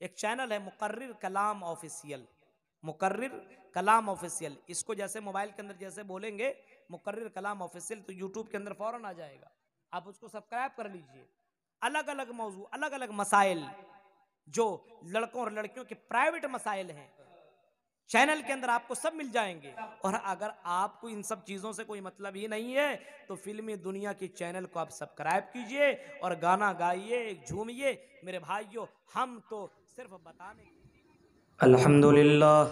एक चैनल है मुकर्रिर कलाम ऑफिशियल, मुकर्रिर कलाम ऑफिशियल। इसको जैसे मोबाइल के अंदर जैसे बोलेंगे मुकर्रिर कलाम ऑफिशियल तो यूट्यूब के अंदर फौरन आ जाएगा, आप उसको सब्सक्राइब कर लीजिए। अलग अलग मौजू, अलग अलग मसाइल, जो लड़कों और लड़कियों के प्राइवेट मसाइल हैं, चैनल के अंदर आपको सब मिल जाएंगे। और अगर आपको इन सब चीजों से कोई मतलब ही नहीं है तो फिल्मी दुनिया की चैनल को आप सब्सक्राइब कीजिए और गाना गाइए, झूमिए। मेरे भाइयों, हम तो सिर्फ बताने। अल्हम्दुलिल्लाह,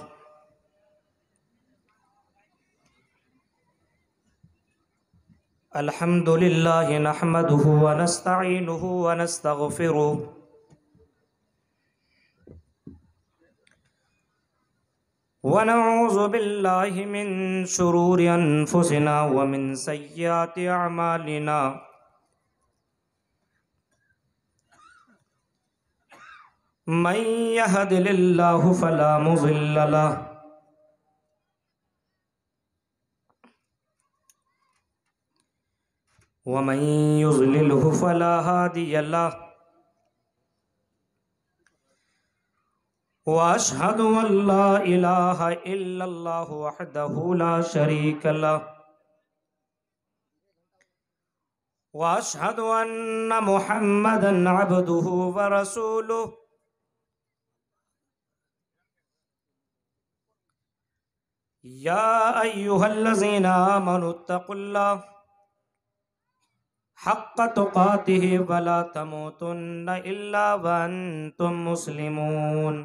अल्हम्दुलिल्लाह नहमदुहु व नस्तईनुहु व नस्तगफिरुह व नऊज़ु बिल्लाहि मिन शुरूरि अनफुसिना व मिन सय्यिआति अमालिना। मन यहदिल्लाहु फला मुज़िल्ल लह व मन युज़लिलहु फला हादिय लह। व अशहदु अल्ला इलाहा इल्लल्लाहु वहदहु ला शरीक लह व अशहदु अन्ना मुहम्मदन अब्दुहु व रसूलुहु। या अय्युहल्लज़ीना आमनुत्तक़ुल्लाह हक़्क़ तुक़ातिहि व ला तमूतुन्न इल्ला व अंतुम मुस्लिमून।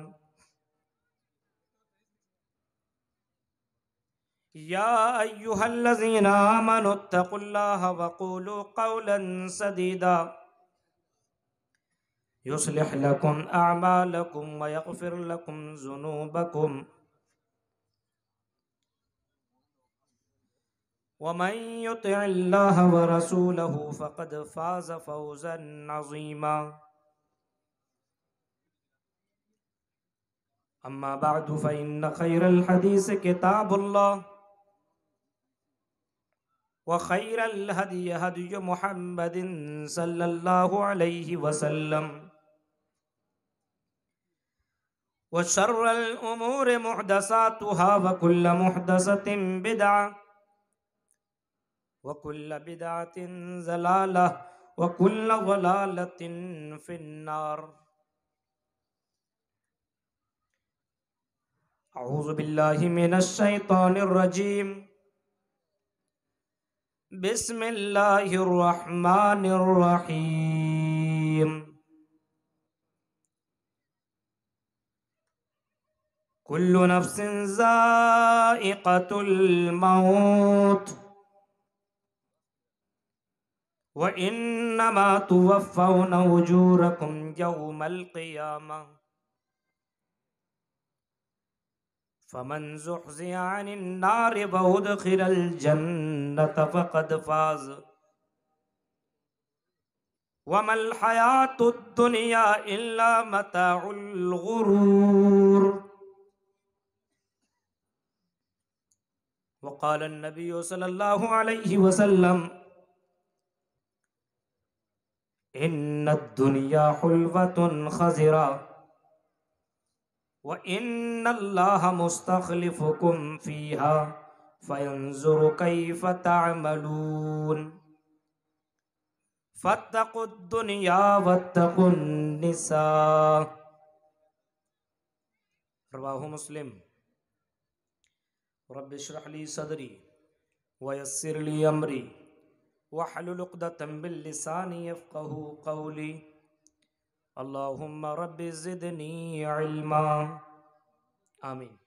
या अय्युहल्लज़ीना आमनुत्तक़ुल्लाह व क़ूलू क़ौलन सदीदा युस्लिह लकुम अअमालकुम व यग़फ़िर लकुम ज़ुनूबकुम व मन युतिइल्लाह व रसूलहु फ़क़द फ़ाज़ फ़ौज़न अज़ीमा। अम्मा बअदु फ़इन्न ख़ैरल हदीस किताबुल्लाह व ख़ैरल हदयि हदयु मुहम्मदिन सल्लल्लाहु अलैहि वसल्लम व शर्रल उमूरि मुहदसातुहा व कुल्ल मुहदसतिन बिदअ व कुल्ल बिदअतिन ज़लालह व कुल्ल ज़लालतिन फिन्नार। अऊज़ु बिल्लाहि मिनश शैतानिर रजीम। बिस्मिल्लाहिर रहमानिर रहीम। कुल्लु नफ्सिन ज़ाइक़तुल मौत व इन्नमा तुवफ़्फ़ौना उजूरकुम यौमल क़ियामह फमन ज़ुहज़िहा अनिन नारि व उदख़िलल जन्नत फ़क़द फ़ाज़ वमल हयातुद दुनिया इल्ला मताउल गुरूर। वक़ाल अन्नबिय्यु सल्लल्लाहु अलैहि वसल्लम इन्नद दुनिया हुल्वतुन ख़ज़िरा व इन्नल्लाहा मुस्तख़लिफ़ुकुम फ़ीहा फ़यंज़ुरु कैफ़ तअमलून फ़त्तक़ुद दुनिया वत्तक़ुन निसा। रवाहु मुस्लिम। रब्बि इश्रह ली सदरी व यस्सिर ली अमरी वहलुल उक़दतम मिन लिसानी यफ़क़हू क़ौली। अल्लाहुम्मा रब्बि ज़िदनी इल्मा। आमीन।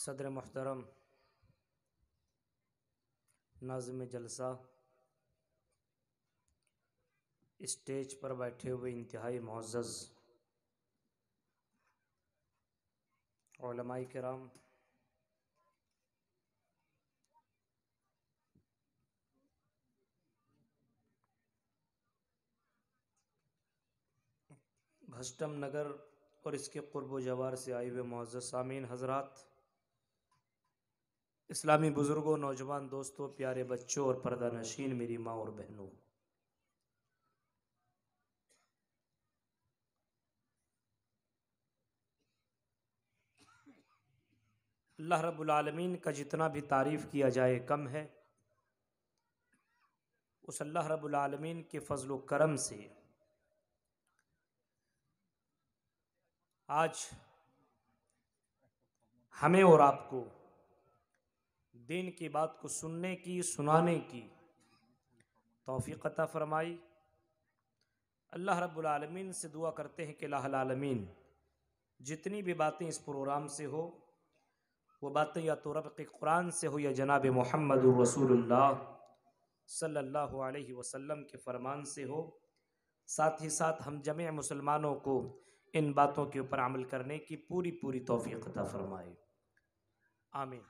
सदर मुहतरम, नाज़िम जलसा, स्टेज पर बैठे हुए इंतहाई मुअज़्ज़ज़ उलमाए किराम, भस्टम नगर और इसके क़ुर्ब व जवार से आए हुए मुअज़्ज़ज़ सामीन हज़रात, इस्लामी बुजुर्गों, नौजवान दोस्तों, प्यारे बच्चों और पर्दा नशीन मेरी माँ और बहनों, अल्लाह रब्बुल आलमीन का जितना भी तारीफ़ किया जाए कम है। उस अल्लाह रब्बुल आलमीन के फजल व करम से आज हमें और आपको दीन की बात को सुनने की, सुनाने की तौफीक अता फरमाई। अल्लाह रब्बुल आलमीन से दुआ करते हैं कि अल्लाह आलमीन जितनी भी बातें इस प्रोग्राम से हो, वो बातें या तो रब के कुरान से हो या जनाब मोहम्मद रसूलुल्लाह सल्लल्लाहु अलैहि वसल्लम के फरमान से हो। साथ ही साथ हम जमे मुसलमानों को इन बातों के ऊपर अमल करने की पूरी पूरी तौफीक अता फरमाए, आमीन।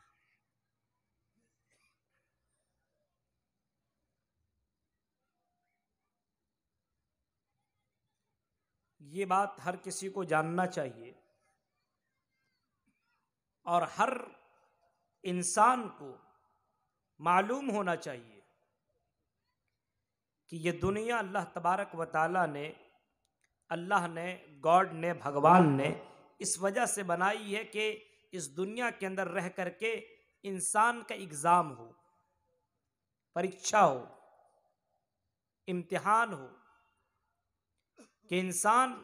ये बात हर किसी को जानना चाहिए और हर इंसान को मालूम होना चाहिए कि ये दुनिया अल्लाह तबारक व ताला ने, अल्लाह ने, गॉड ने, भगवान ने इस वजह से बनाई है कि इस दुनिया के अंदर रह करके इंसान का एग्ज़ाम हो, परीक्षा हो, इम्तिहान हो, कि इंसान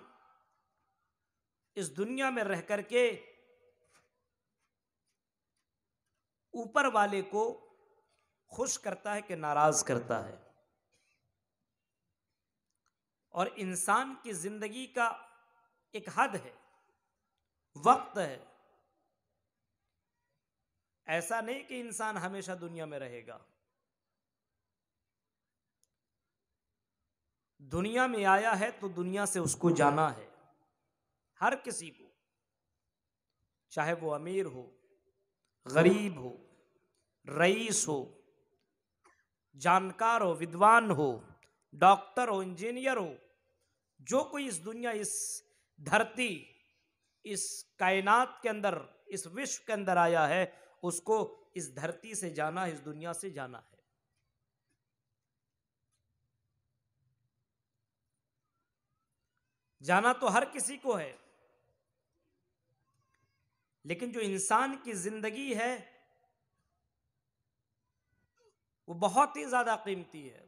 इस दुनिया में रह करके ऊपर वाले को खुश करता है कि नाराज करता है। और इंसान की जिंदगी का एक हद है, वक्त है। ऐसा नहीं कि इंसान हमेशा दुनिया में रहेगा। दुनिया में आया है तो दुनिया से उसको जाना है, हर किसी को, चाहे वो अमीर हो, गरीब हो, रईस हो, जानकार हो, विद्वान हो, डॉक्टर हो, इंजीनियर हो, जो कोई इस दुनिया, इस धरती, इस कायनात के अंदर, इस विश्व के अंदर आया है, उसको इस धरती से जाना है, इस दुनिया से जाना है। जाना तो हर किसी को है, लेकिन जो इंसान की जिंदगी है वो बहुत ही ज्यादा कीमती है।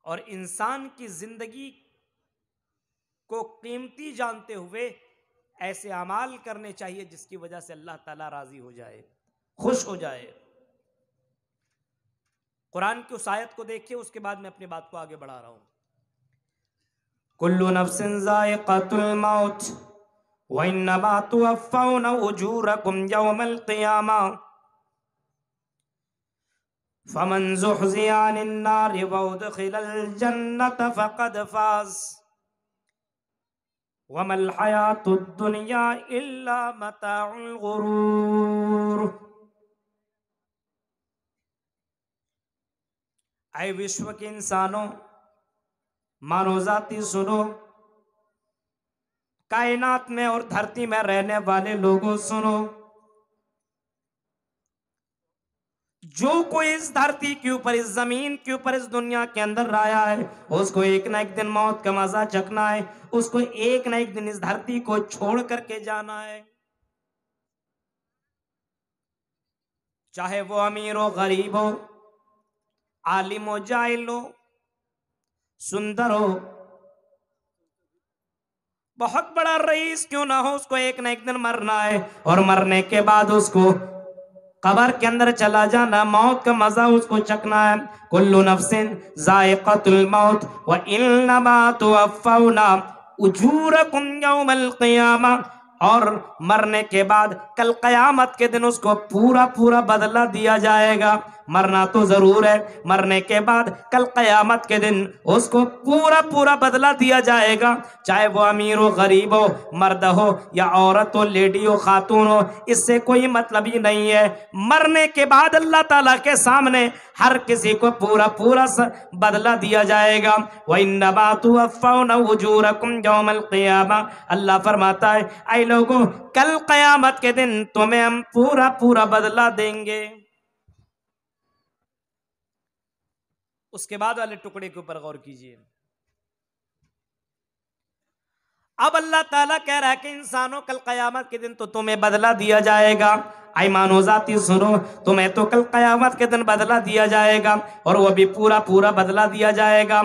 और इंसान की जिंदगी को कीमती जानते हुए ऐसे अमाल करने चाहिए जिसकी वजह से अल्लाह ताला राजी हो जाए, खुश हो जाए। कुरान की उस आयत को देखिए, उसके बाद मैं अपनी बात को आगे बढ़ा रहा हूं। कुल्लु नफ्सिन ज़ाइक़तुल मौत व इन्नमा तुवफ़्फ़ौना उजूरकुम यौमल क़ियामा फमन ज़ुहज़िया अनिन नारि व उदख़िलल जन्नत फ़क़द फ़ाज़ वमल हयातुद दुनिया इल्ला मताउल गुरूर। ऐ विश्व के इंसानों, मानो जाति सुनो, कायनात में और धरती में रहने वाले लोगों सुनो, जो कोई इस धरती के ऊपर, इस जमीन के ऊपर, इस दुनिया के अंदर आया है, उसको एक ना एक दिन मौत का मजा चखना है, उसको एक ना एक दिन इस धरती को छोड़ करके जाना है। चाहे वो अमीर हो, गरीब हो, आलिम हो, जाहिल हो, सुंदर हो, बहुत बड़ा रईस क्यों ना हो, उसको एक ना एक दिन मरना है। और मरने के बाद उसको कब्र के अंदर चला जाना, मौत का मजा उसको चखना है। कुल्लु नफ्सिन ज़ाइक़तुल मौत व इन्नमा तुवफ़्फ़ौना उजूरकुम यौमल क़ियामा। और मरने के बाद कल क़यामत के दिन उसको पूरा पूरा बदला दिया जाएगा। मरना तो जरूर है, मरने के बाद कल कयामत के दिन उसको पूरा पूरा बदला दिया जाएगा, चाहे वो अमीर हो, गरीब हो, मर्द हो या औरत हो, लेडी हो, खातून हो, इससे कोई मतलब ही नहीं है। मरने के बाद अल्लाह ताला के सामने हर किसी को पूरा पूरा बदला दिया जाएगा। वइन्नमा तुवफ़्फ़ौना उजूरकुम यौमल क़ियामा, अल्लाह फरमाता है ऐ लोगों, कल कयामत के दिन तुम्हें हम पूरा पूरा बदला देंगे। उसके बाद वाले टुकड़े के ऊपर गौर कीजिए। अब अल्लाह ताला कह रहा है कि इंसानों, कल कयामत के दिन तो तुम्हें बदला दिया जाएगा। आई मानो जाती सुनो, तुम्हें तो कल कयामत के दिन बदला दिया जाएगा, और वो भी पूरा पूरा बदला दिया जाएगा।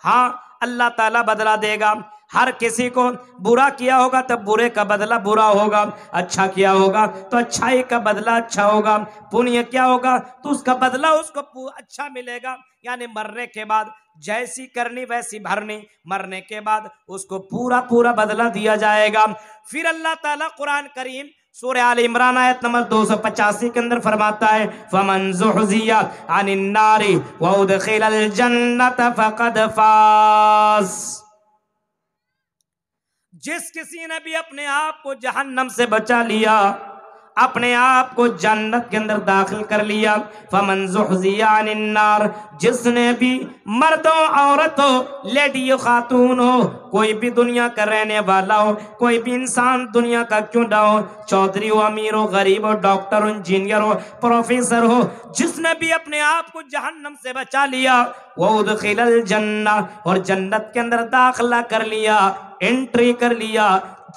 हाँ, अल्लाह ताला बदला देगा। हर किसी को बुरा किया होगा तब बुरे का बदला बुरा होगा, अच्छा किया होगा तो अच्छाई का बदला अच्छा होगा, पुण्य क्या होगा तो उसका बदला उसको अच्छा मिलेगा। यानी मरने के बाद जैसी करनी वैसी भरनी, मरने के बाद उसको पूरा पूरा बदला दिया जाएगा। फिर अल्लाह ताला कुरान करीम सूरह आल इमरान आयत नंबर 285 के अंदर फरमाता है, फमन ज़ुहज़िया अनिन नारी व उदखिलल जन्नत फ़क़द फ़ाज़। जिस किसी ने भी अपने आप को जहन्नम से बचा लिया, अपने आप को जन्नत के अंदर दाखिल कर लिया। फमन ज़ुहज़िया अनिन नार, जिसने भी मर्द हो, औरत हो, लेडी हो, खातून हो, कोई भी दुनिया का रहने वाला हो, कोई भी इंसान दुनिया का क्यों ना हो, चौधरी हो, अमीर हो, गरीब हो, डॉक्टर हो, इंजीनियर हो, प्रोफेसर हो, जिसने भी अपने आप को जहन्नम से बचा लिया, वो उदखिलल जन्ना, और जन्नत के अंदर दाखिला कर लिया, एंट्री कर लिया,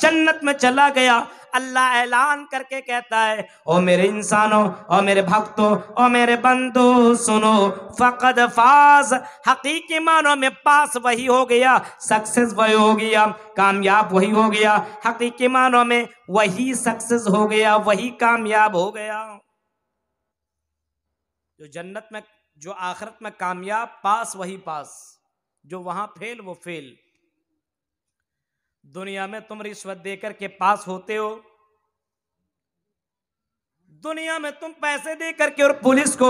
जन्नत में चला गया। अल्लाह ऐलान करके कहता है, ओ मेरे इंसानों, ओ मेरे भक्तों, ओ मेरे बंदो सुनो, फकद फाज, हकीकी मानों में पास वही हो गया, सक्सेस वही हो गया, कामयाब वही हो गया, हकीकी मानों में वही सक्सेस हो गया, वही कामयाब हो गया। जो जन्नत में, जो आखिरत में कामयाब, पास वही पास, जो वहां फेल वो फेल। दुनिया में तुम रिश्वत देकर के पास होते हो, दुनिया में तुम पैसे देकर के और पुलिस को,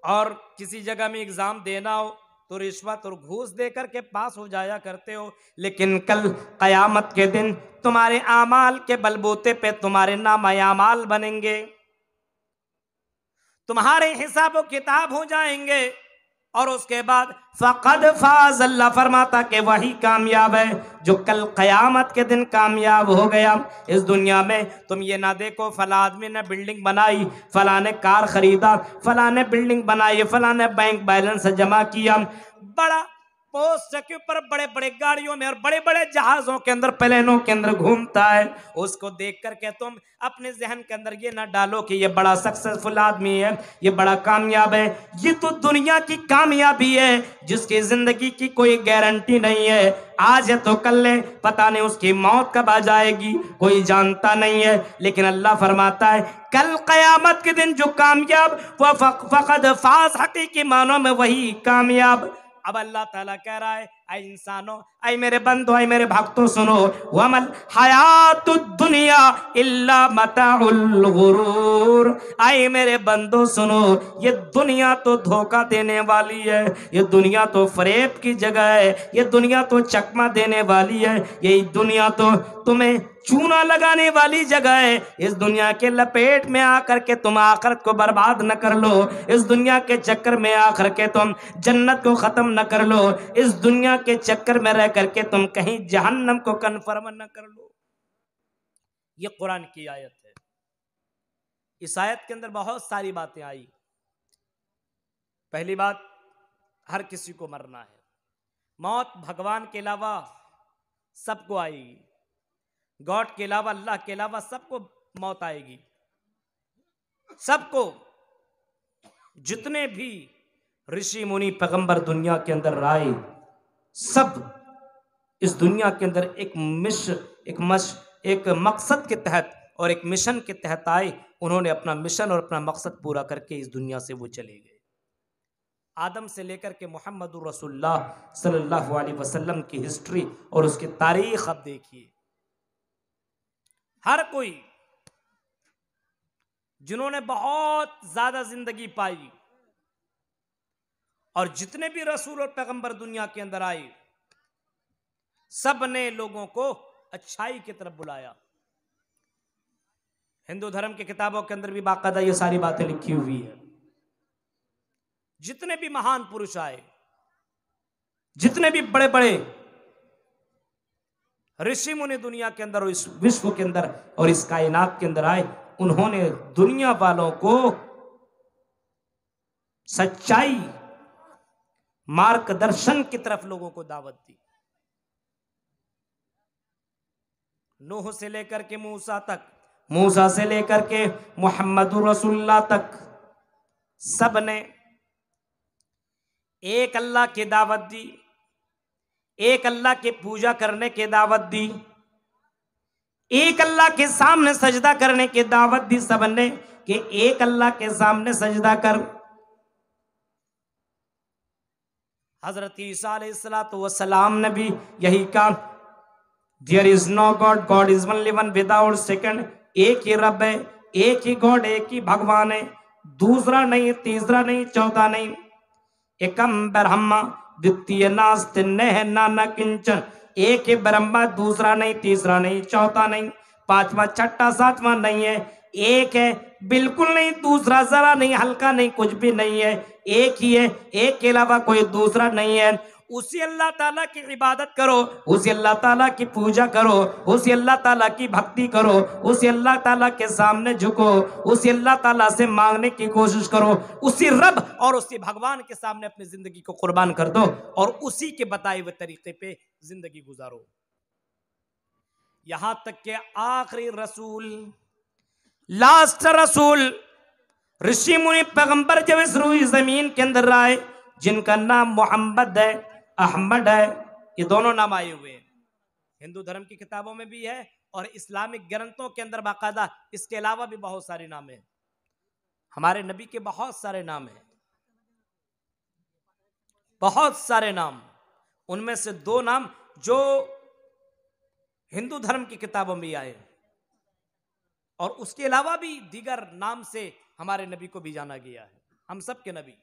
और किसी जगह में एग्जाम देना हो तो रिश्वत और घूस देकर के पास हो जाया करते हो। लेकिन कल कयामत के दिन तुम्हारे आमाल के बलबूते पे तुम्हारे नाम आमाल बनेंगे, तुम्हारे हिसाब किताब हो जाएंगे, और उसके बाद फकद फाज, अल्लाह फरमाता कि वही कामयाब है जो कल कयामत के दिन कामयाब हो गया। इस दुनिया में तुम ये ना देखो फला आदमी ने बिल्डिंग बनाई, फला ने कार खरीदा, फला ने बिल्डिंग बनाई, फला ने बैंक बैलेंस जमा किया, बड़ा पोस्ट के ऊपर बड़े बड़े गाड़ियों में और बड़े बड़े जहाजों के अंदर, प्लेनों के अंदर घूमता है, उसको देख करके तुम अपने जहन के अंदर ये ना डालो कि ये बड़ा सक्सेसफुल आदमी है, ये बड़ा कामयाब है। ये तो दुनिया की कामयाबी है जिसकी जिंदगी की कोई गारंटी नहीं है। आज है तो कल है, पता नहीं उसकी मौत कब आ जाएगी, कोई जानता नहीं है। लेकिन अल्लाह फरमाता है कल कयामत के दिन जो कामयाब, वह फकद फाज, हकीकी मानों में वही कामयाब। अब अल्लाह ताला कह रहा है, ऐ इंसानों, ऐ मेरे बंदो, ऐ मेरे भक्तों सुनो, वमल हयातुद दुनिया इल्ला मताउल गुरूर। ऐ मेरे बंदो सुनो, ये दुनिया तो धोखा देने वाली है, ये दुनिया तो फरेब की जगह है, ये दुनिया तो चकमा देने वाली है, ये दुनिया तो तुम्हें चूना लगाने वाली जगह है। इस दुनिया के लपेट में आकर के तुम आखिरत को बर्बाद न कर लो, इस दुनिया के चक्कर में आकर के तुम जन्नत को खत्म न कर लो, इस दुनिया के चक्कर में रह करके तुम कहीं जहन्नम को कन्फर्म न कर लो। ये कुरान की आयत है। इस आयत के अंदर बहुत सारी बातें आई। पहली बात, हर किसी को मरना है, मौत भगवान के अलावा सबको आएगी, गॉड के अलावा, अल्लाह के अलावा सबको मौत आएगी, सबको। जितने भी ऋषि मुनि पैगंबर दुनिया के अंदर आए, सब इस दुनिया के अंदर एक मकसद के तहत और एक मिशन के तहत आए। उन्होंने अपना मिशन और अपना मकसद पूरा करके इस दुनिया से वो चले गए। आदम से लेकर के मोहम्मद रसूलुल्लाह सल्लल्लाहु अलैहि वसल्लम की हिस्ट्री और उसकी तारीख अब देखिए। हर कोई जिन्होंने बहुत ज्यादा जिंदगी पाई, और जितने भी रसूल और पैगंबर दुनिया के अंदर आए, सब ने लोगों को अच्छाई की तरफ बुलाया। हिंदू धर्म की किताबों के अंदर भी बाकायदा ये सारी बातें लिखी हुई है। जितने भी महान पुरुष आए, जितने भी बड़े बड़े ऋषि मुनि दुनिया के अंदर और इस विश्व के अंदर और इस कायनात के अंदर आए, उन्होंने दुनिया वालों को सच्चाई, मार्गदर्शन की तरफ लोगों को दावत दी। नूह से लेकर के मूसा तक, मूसा से लेकर के मुहम्मदुर रसूलुल्लाह तक, सब ने एक अल्लाह की दावत दी, एक अल्लाह की पूजा करने की दावत दी, एक अल्लाह के सामने सजदा करने की दावत दी सबने कि एक अल्लाह के सामने सजदा कर। हजरत ईसा अलैहिस्सलातु वस्सलाम ने भी यही कहा, there is no God, God is only one without second. एक ही रब है, एक ही गॉड, एक ही भगवान है, दूसरा नहीं, तीसरा नहीं, चौथा नहीं। एकम ब्रह्मा द्वितीय नास्ति नेह नाना किंचन। एक ही ब्रह्मा, दूसरा नहीं, तीसरा नहीं, चौथा नहीं, पांचवा, छठा, सातवां नहीं है। एक है, बिल्कुल नहीं, दूसरा जरा नहीं, हल्का नहीं, कुछ भी नहीं है। एक ही है, एक के अलावा कोई दूसरा नहीं है। उसी अल्लाह ताला की इबादत करो, उसी अल्लाह ताला की पूजा करो, उसी अल्लाह ताला की भक्ति करो, उसी अल्लाह ताला के सामने झुको, उसी अल्लाह ताला से मांगने की कोशिश करो, उसी रब और उसी भगवान के सामने अपनी जिंदगी को कुर्बान कर दो और उसी के बताए हुए तरीके पे जिंदगी गुजारो। यहां तक के आखिरी रसूल, लास्ट रसूल, ऋषि मुनि पैगंबर जब इस रूई जमीन के अंदर आए, जिनका नाम मोहम्मद है, अहमद है, ये दोनों नाम आए हुए हैं। हिंदू धर्म की किताबों में भी है और इस्लामिक ग्रंथों के अंदर बाकायदा इसके अलावा भी बहुत सारे नाम हैं। हमारे नबी के बहुत सारे नाम हैं, बहुत सारे नाम। उनमें से दो नाम जो हिंदू धर्म की किताबों में आए और उसके अलावा भी दीगर नाम से हमारे नबी को भी जाना गया है, हम सब के नबी।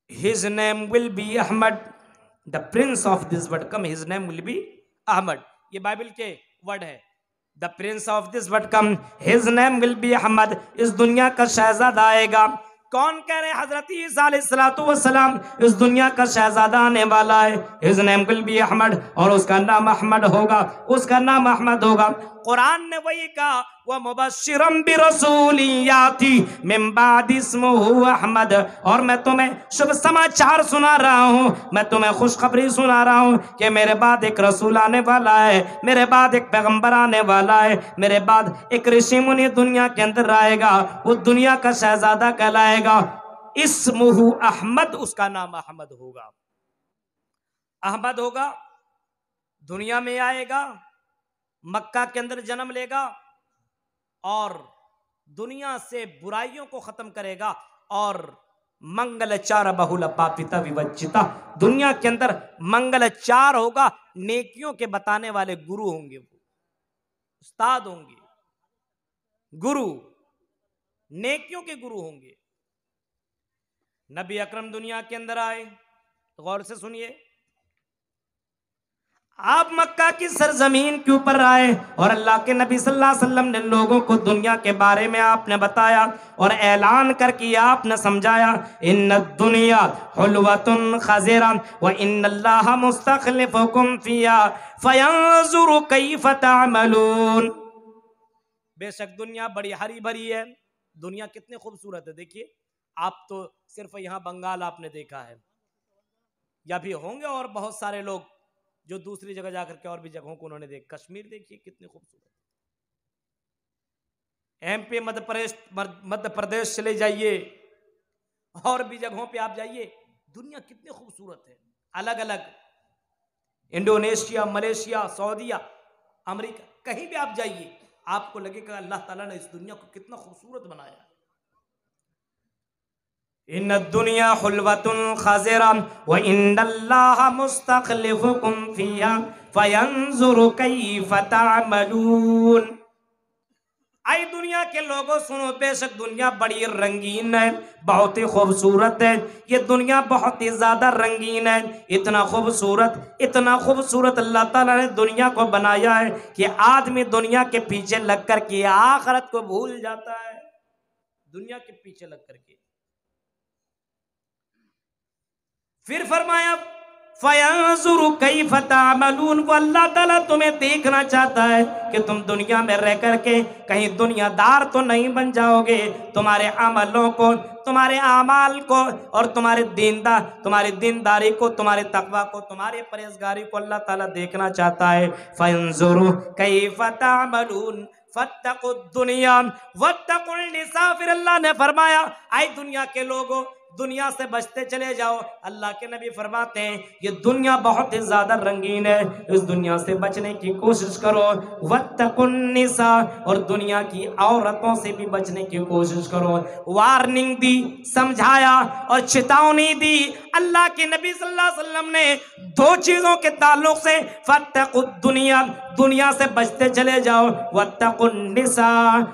His name will be Ahmad, the prince of this world come, his name will be Ahmad। ये बाइबल के वर्ड है। The prince of this world come, his name will be Ahmad। इस दुनिया का शहजादा आएगा। कौन कह रहे हैं? हजरत ईसा अलैहिस्सलातु वस्सलाम, इस दुनिया का शहजादा आने वाला है। His name will be Ahmad, और उसका नाम अहमद होगा, उसका नाम अहमद होगा। कुरान ने वही कहा, व मुबश्शिरम बिरसूलिन याती मिन बाद इस्मुहु अहमद। और मैं तुम्हें शुभ समाचार सुना रहा हूँ, मैं तुम्हें खुशखबरी सुना रहा हूँ कि मेरे बाद एक रसूल आने वाला है, मेरे बाद एक पैगंबर आने वाला है, मेरे बाद एक ऋषि मुनि दुनिया के अंदर आएगा, वो दुनिया का शहजादा कहलाएगा। इस्मुहु अहमद, उसका नाम अहमद होगा। अहमद होगा, दुनिया में आएगा, मक्का के अंदर जन्म लेगा और दुनिया से बुराइयों को खत्म करेगा और मंगलचार बहुल पापिता विवज्जिता, दुनिया के अंदर मंगलचार होगा, नेकियों के बताने वाले गुरु होंगे, वो उस्ताद होंगे, गुरु, नेकियों के गुरु होंगे। नबी अकरम दुनिया के अंदर आए, तो गौर से सुनिए, आप मक्का की सरजमीन के ऊपर आए और अल्लाह के नबी सल्लल्लाहु अलैहि वसल्लम ने लोगों को दुनिया के बारे में आपने बताया और ऐलान करके आपने समझाया, इन्न दुनिया हुल्वतुन खज़ीरा व इन्नल्लाह मुस्तखलिफुकुम फिहा फयंजुरु कैफ तअमलून। बेशक दुनिया बड़ी हरी भरी है, दुनिया कितनी खूबसूरत है। देखिए, आप तो सिर्फ यहाँ बंगाल आपने देखा है, या भी होंगे और बहुत सारे लोग जो दूसरी जगह जाकर के और भी जगहों को उन्होंने देख। कश्मीर देखिए कितनी खूबसूरत, एमपी, मध्य प्रदेश चले जाइए और भी जगहों पे आप जाइए, दुनिया कितनी खूबसूरत है। अलग अलग इंडोनेशिया, मलेशिया, सऊदीया, अमेरिका, कहीं भी आप जाइए आपको लगेगा अल्लाह ताला ने इस दुनिया को कितना खूबसूरत बनाया। इन्न दुनिया हुल्वतुन खज़ीरा व इन्नल्लाह मुस्तखलिफुकुम फिहा फयंजुरु कैफ तअमलून। आई दुनिया के लोगों सुनो, बेशक दुनिया बड़ी रंगीन है, बहुत ही खूबसूरत है। ये दुनिया बहुत ही ज्यादा रंगीन है, इतना खूबसूरत अल्लाह ताला ने दुनिया को बनाया है कि आदमी दुनिया के पीछे लग कर के आखिरत को भूल जाता है। दुनिया के पीछे लग करके फिर फरमाया फयंजुरु कैफ तामलून, वो अल्लाह ताला तुम्हें देखना चाहता है कि तुम दुनिया में रह करके कहीं दुनियादार तो नहीं बन जाओगे। तुम्हारे अमलों को, तुम्हारे आमाल को और तुम्हारी दीनदारी को, तुम्हारे तकवा को, तुम्हारे परहेजगारी को अल्लाह ताला देखना चाहता है। फयंजुरु कैफ तामलून फत्तकुद दुनिया वत्तकुल निसा। फिर अल्लाह ने फरमाया आई दुनिया के लोगों, दुनिया से बचते चले जाओ। अल्लाह के नबी फरमाते हैं ये दुनिया बहुत ही ज्यादा रंगीन है, इस दुनिया से बचने की कोशिश करो। वत्तकुन निसा, और दुनिया की औरतों से भी बचने की कोशिश करो। वार्निंग दी, समझाया और चेतावनी दी अल्लाह के नबी सल्लल्लाहु अलैहि वसल्लम ने दो चीजों के ताल्लुक से। फत्तकुद दुनिया, दुनिया से बचते चले जाओ। वत्तकुन निसा,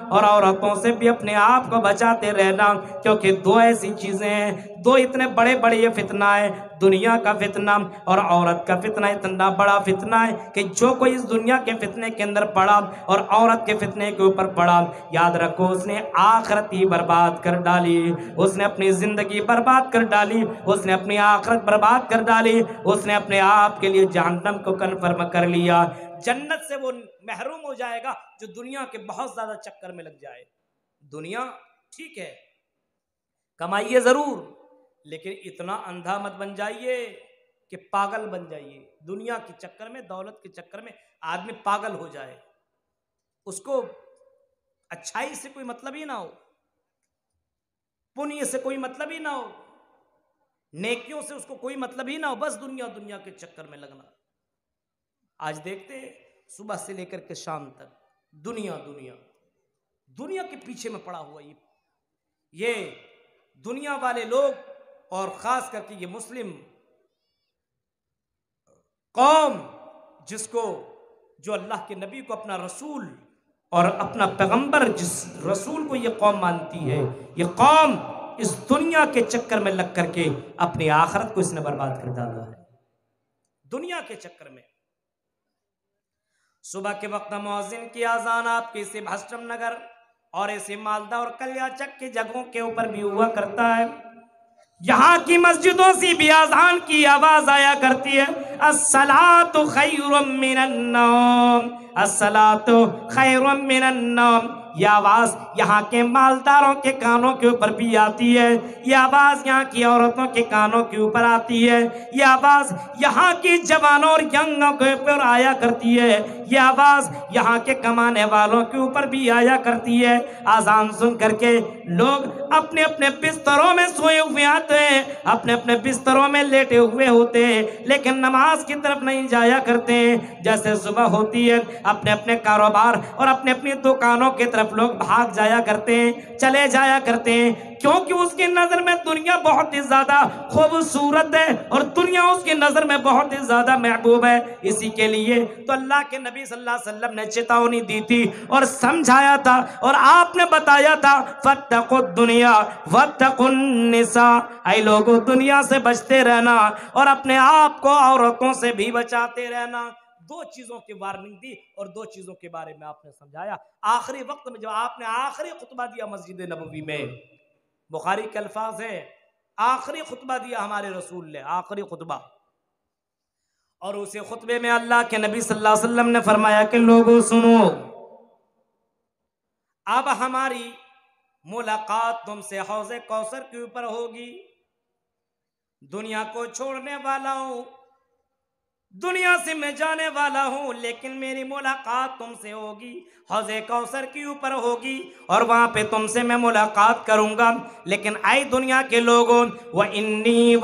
और औरतों से भी अपने आप को बचाते रहना, क्योंकि दो ऐसी चीजें हैं, दो इतने बड़े बड़े ये फितना है, दुनिया का फितना और औरत का फितना। इतना बड़ा फितना है कि जो कोई इस दुनिया के फितने के अंदर पड़ा और औरत के फितने के ऊपर पड़ा, याद रखो उसने आखिरत ही बर्बाद कर डाली, उसने अपनी जिंदगी बर्बाद कर डाली, उसने अपनी आखिरत बर्बाद कर डाली, उसने अपने आप के लिए जहन्नम को कन्फर्म कर लिया। जन्नत से वो महरूम हो जाएगा जो दुनिया के बहुत ज्यादा चक्कर में लग जाए। दुनिया ठीक है, कमाइए जरूर, लेकिन इतना अंधा मत बन जाइए कि पागल बन जाइए। दुनिया के चक्कर में, दौलत के चक्कर में आदमी पागल हो जाए, उसको अच्छाई से कोई मतलब ही ना हो, पुण्य से कोई मतलब ही ना हो, नेकियों से उसको कोई मतलब ही ना हो, बस दुनिया दुनिया के चक्कर में लगना। आज देखते हैं सुबह से लेकर के शाम तक दुनिया दुनिया दुनिया के पीछे में पड़ा हुआ ये दुनिया वाले लोग, और खास करके ये मुस्लिम कौम, जिसको जो अल्लाह के नबी को अपना रसूल और अपना पैगंबर, जिस रसूल को ये कौम मानती है, ये कौम इस दुनिया के चक्कर में लग करके अपनी आखिरत को इसने बर्बाद कर डाला है। दुनिया के चक्कर में सुबह के वक्त मुअज्जिन की आजान आपके इसी भस्टम नगर और ऐसे मालदा और कल्याचक की जगहों के ऊपर भी हुआ करता है। यहाँ की मस्जिदों से भी आजान की आवाज आया करती है, अस्सलातु खैरुम मिनन नौम, अस्सलातु खैरुम मिनन नौम। यह आवाज यहाँ के मालदारों के कानों के ऊपर भी आती है, यह आवाज यहाँ की औरतों के कानों के ऊपर आती है, यह आवाज यहाँ की जवानों और यंगों के ऊपर आया करती है, यह आवाज यहाँ के कमाने वालों के ऊपर भी आया करती है। आजान सुन करके लोग अपने अपने बिस्तरों में सोए हुए आते हैं, अपने अपने बिस्तरों में लेटे हुए होते हैं, लेकिन नमाज की तरफ नहीं जाया करते हैं। जैसे सुबह होती है अपने अपने कारोबार और अपने अपनी दुकानों की तरफ लोग भाग जाया करते हैं, चले जाया करते हैं, क्योंकि उसकी नजर में दुनिया बहुत ही ज्यादा खूबसूरत है और दुनिया उसकी नजर में बहुत ही ज्यादा महबूब है। इसी के लिए तो अल्लाह के नबी सल्लल्लाहु अलैहि वसल्लम ने चेतावनी दी थी और समझाया था, और आपने बताया था फत्तकुद दुनिया वत्तकुन निसा, ऐ लोगों दुनिया से बचते रहना और अपने आप को औरतों से भी बचाते रहना। दो चीजों की वार्निंग दी और दो चीजों के बारे में आपने समझाया। आखिरी वक्त में जब आपने आखिरी खुतबा दिया मस्जिद नबवी में, बुखारी के अल्फाज है, आखिरी खुतबा दिया हमारे रसूल ने, आखिरी खुतबा, और उसे खुतबे में अल्लाह के नबी सल्लल्लाहु अलैहि वसल्लम ने फरमाया कि लोगों सुनो, अब हमारी मुलाकात तुमसे हौज़े कौसर के ऊपर होगी। दुनिया को छोड़ने वाला हूं, दुनिया से मैं जाने वाला हूं, लेकिन मेरी मुलाकात तुमसे होगी, हौज़े कौसर के ऊपर होगी, और वहां पे तुमसे मैं मुलाकात करूंगा। लेकिन आई दुनिया के लोगों, व इन्नी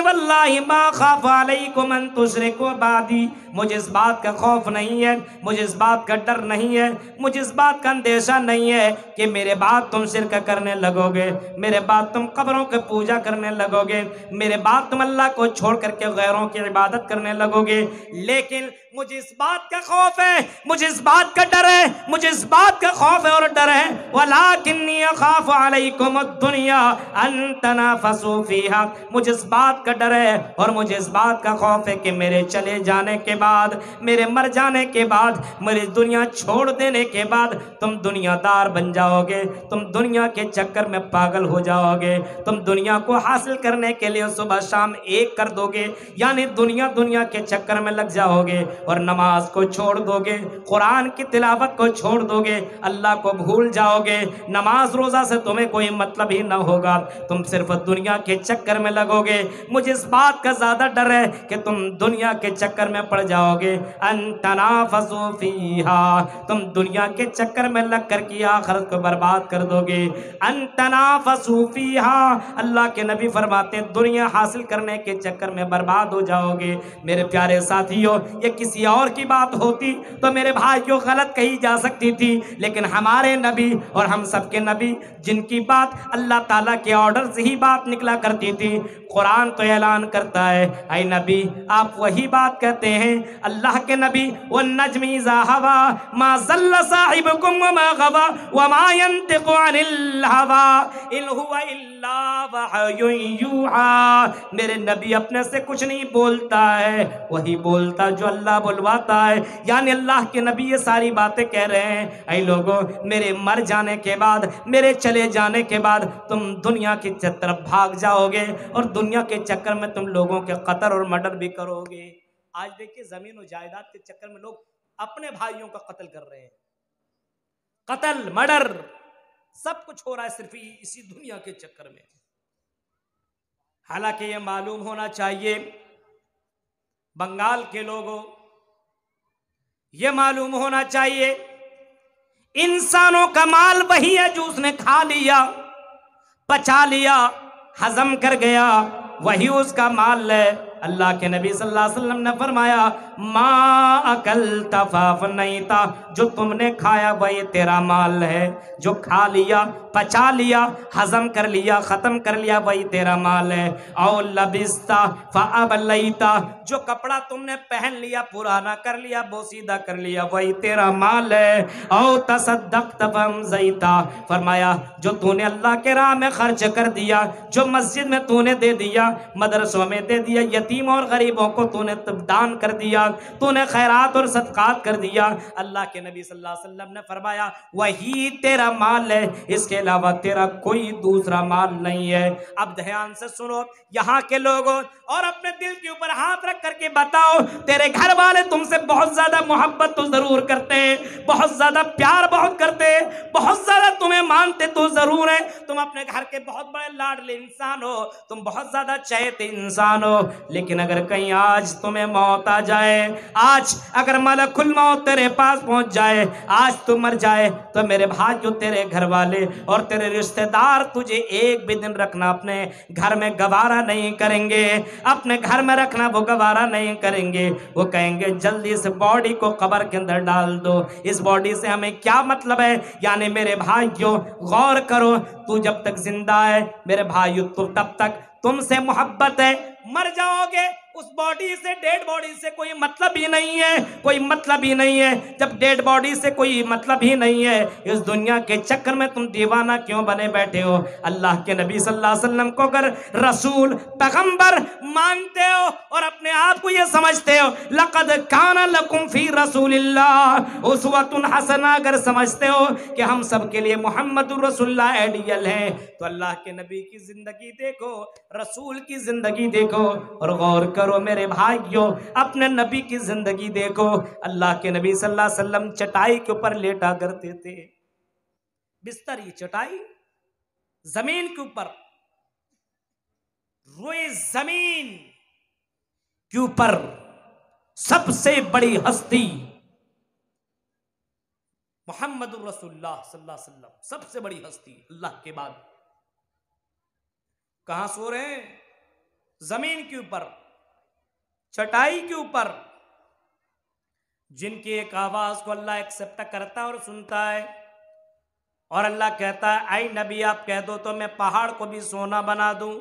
वल्लाही मा खाफ अलैकुम अन तुशरिकू बादी, मुझे इस बात का खौफ नहीं है, मुझे इस बात का डर नहीं है, मुझे इस बात का अंदेशा नहीं है कि मेरे बाद तुम शिरक करने लगोगे, मेरे बाद तुम कब्रों की पूजा करने लगोगे, मेरे बाद तुम अल्लाह को छोड़ करके गैरों की इबादत करने लगोगे। लेकिन मुझे इस बात का खौफ है, मुझे इस बात का डर है, मुझे इस बात का खौफ है और डर है, वलाकिन्नी अखाफु अलैकुम दुनिया अन तनाफसू फीहा, मुझे इस बात का डर है और मुझे इस बात का खौफ है कि मेरे चले जाने के बाद, मेरे मर जाने के बाद, मेरी दुनिया छोड़ देने के बाद तुम दुनियादार बन जाओगे, तुम दुनिया के चक्कर में पागल हो जाओगे, तुम दुनिया को हासिल करने के लिए सुबह शाम एक कर दोगे, यानी दुनिया के चक्कर में लग जाओगे और नमाज को छोड़ दोगे, कुरान की तिलावत को छोड़ दोगे, अल्लाह को भूल जाओगे, नमाज रोजा से तुम्हें कोई मतलब ही ना होगा, तुम सिर्फ दुनिया के चक्कर में लगोगे। मुझे इस बात का ज्यादा डर है कि तुम दुनिया के चक्कर में पड़ जाओगे। अनतनाफसू फीहा, तुम दुनिया के चक्कर में लग कर के आखिरत को बर्बाद कर दोगे। अनतनाफसू फीहा, अल्लाह के नबी फरमाते हैं दुनिया हासिल करने के चक्कर में बर्बाद हो जाओगे। मेरे प्यारे साथियों, ये किसी और की बात होती तो मेरे भाइयों गलत कही जा सकती थी, लेकिन हमारे नबी और हम सबके नबी जिनकी बात अल्लाह ताला के ऑर्डर से ही बात निकला करती थी, कुरान तो ऐलान करता है, ऐ नबी आप वही बात कहते हैं, अल्लाह के नबी, व नजमी इज़ा हवा मा ज़ल्ला साहिबुकुम व मा गवा व मा यंतिकु अनिल हवा इन हुवा इल्ला वहयुन यूहा, मेरे नबी अपने से कुछ नहीं बोलता है, वही बोलता जो अल्लाह बुलवाता है। यानी अल्लाह के नबी ये सारी बातें कह रहे हैं, ऐ लोगों मेरे मर जाने के बाद, मेरे चले जाने के बाद तुम दुनिया की तरफ भाग जाओगे और दुनिया के चक्कर में तुम लोगों के कत्ल और मर्डर भी करोगे। आज देखिए जमीन और जायदाद के चक्कर में लोग अपने भाइयों का कत्ल कर रहे हैं, कत्ल मर्डर सब कुछ हो रहा है सिर्फ इसी दुनिया के चक्कर में। हालांकि ये मालूम होना चाहिए बंगाल के लोगों, ये मालूम होना चाहिए इंसानों का माल वही है जो उसने खा लिया, पचा लिया, हजम कर गया, वही उसका माल है। अल्लाह के नबी सल्लल्लाहु अलैहि वसल्लम ने फरमाया मा अकल तफाफ नहीं था, जो तुमने खाया वही तेरा माल है, जो खा लिया, पचा लिया, हजम कर लिया, खत्म कर लिया वही तेरा माल है। और लबिस्ता फअबलैता, जो कपड़ा तुमने पहन लिया, पुराना कर लिया, बोसीदा कर लिया वही तेरा माल है। और तसद्दक़त फअमज़ैता, फरमाया जो तूने अल्लाह के राह में खर्च कर दिया, जो मस्जिद में तूने दे दिया, मदरसों में दे दिया, यतीम और गरीबों को तूने दान कर दिया, तूने खैरात और सदकात कर दिया, अल्लाह के नबी सल्लल्लाहु अलैहि वसल्लम ने फरमाया वही तेरा माल है, इसके अलावा तेरा कोई दूसरा माल नहीं है। अब ध्यान से सुनो यहाँ के लोगों, और अपने दिल के ऊपर हाथ रख करके बताओ, तेरे घर वाले तुमसे बहुत ज्यादा मोहब्बत तो जरूर करते हैं, बहुत ज्यादा प्यार बहुत करते हैं, बहुत ज्यादा तुम्हें मानते तो जरूर है, तुम अपने घर के बहुत बड़े लाडले इंसान हो, तुम बहुत ज्यादा चहेते इंसान हो, लेकिन अगर कहीं आज तुम्हें मौत आ जाए, आज अगर मलकुल मौत तेरे पास पहुंच जाए, आज तू मर जाए, तो मेरे भाई जो तेरे घर वाले और तेरे रिश्तेदार तुझे एक भी दिन रखना अपने घर में गवारा नहीं करेंगे, अपने घर में रखना वो गवारा नहीं करेंगे। वो कहेंगे जल्दी से बॉडी को कब्र के अंदर डाल दो, इस बॉडी से हमें क्या मतलब है। यानी मेरे भाइयों गौर करो, तू जब तक जिंदा है मेरे भाइयों तो तब तक तुमसे मोहब्बत है, मर जाओगे उस बॉडी से, डेड बॉडी से कोई मतलब ही नहीं है, कोई मतलब ही नहीं है। जब डेड बॉडी से कोई मतलब ही नहीं है, इस दुनिया के चक्कर में तुम दीवाना क्यों बने बैठे हो। अल्लाह के नबी सल्लल्लाहु अलैहि वसल्लम को अगर रसूल पैगंबर मानते हो और अपने आप को ये समझते हो, लक़द काना लकुम फी रसूलिल्लाह उस्वतुन हसना, अगर समझते हो कि हम सब के लिए मोहम्मदुर रसूलुल्लाह आइडियल हैं, तो अल्लाह के नबी की जिंदगी देखो, रसूल की जिंदगी देखो और गौर करो मेरे भाइयों, अपने नबी की जिंदगी देखो। अल्लाह के नबी सल्लल्लाहु अलैहि वसल्लम चटाई के ऊपर लेटा करते थे, बिस्तर ये चटाई, जमीन के ऊपर, रोए जमीन के ऊपर सबसे बड़ी हस्ती मोहम्मदुर रसूलुल्लाह सल्लल्लाहु अलैहि वसल्लम, सबसे बड़ी हस्ती अल्लाह के बाद। कहां सो रहे हैं? जमीन के ऊपर, चटाई के ऊपर, जिनकी एक आवाज को अल्लाह एक्सेप्ट करता और सुनता है। और अल्लाह कहता है आई नबी आप कह दो तो मैं पहाड़ को भी सोना बना दूं।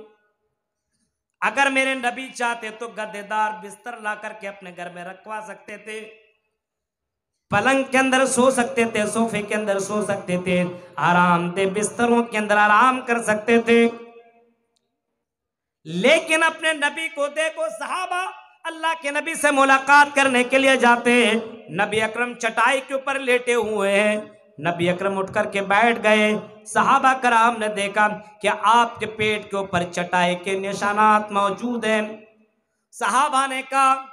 अगर मेरे नबी चाहते तो गद्देदार बिस्तर ला करके अपने घर में रखवा सकते थे, पलंग के अंदर सो सकते थे, सोफे के अंदर सो सकते थे, आराम दे बिस्तरों के अंदर आराम कर सकते थे। लेकिन अपने नबी को देखो, सहाबा अल्लाह के नबी से मुलाकात करने के लिए जाते हैं, नबी अकरम चटाई के ऊपर लेटे हुए हैं, नबी अकरम उठ करके बैठ गए। सहाबा कराम ने देखा कि आपके पेट के ऊपर चटाई के निशानात मौजूद हैं। सहाबा ने कहा